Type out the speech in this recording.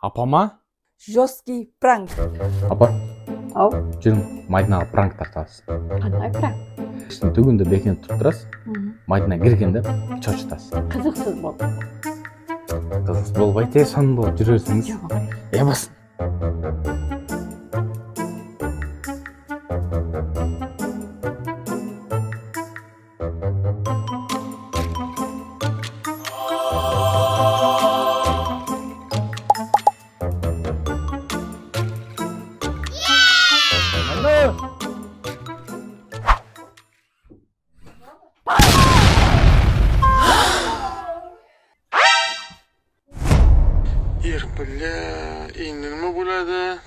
Апама? Жесткий пранк. Апа, Ау, жүрің Мадинаға пранк тартасыз. қандай пранк? Түгінде бекініп тұрып тұрасыз. Мадина кіргенде чочытасыз. Қызықсыз болды. Қызықсыз болбай сон болып жүресіңіз. Жоқ. Басын. Бля, иннерме болады?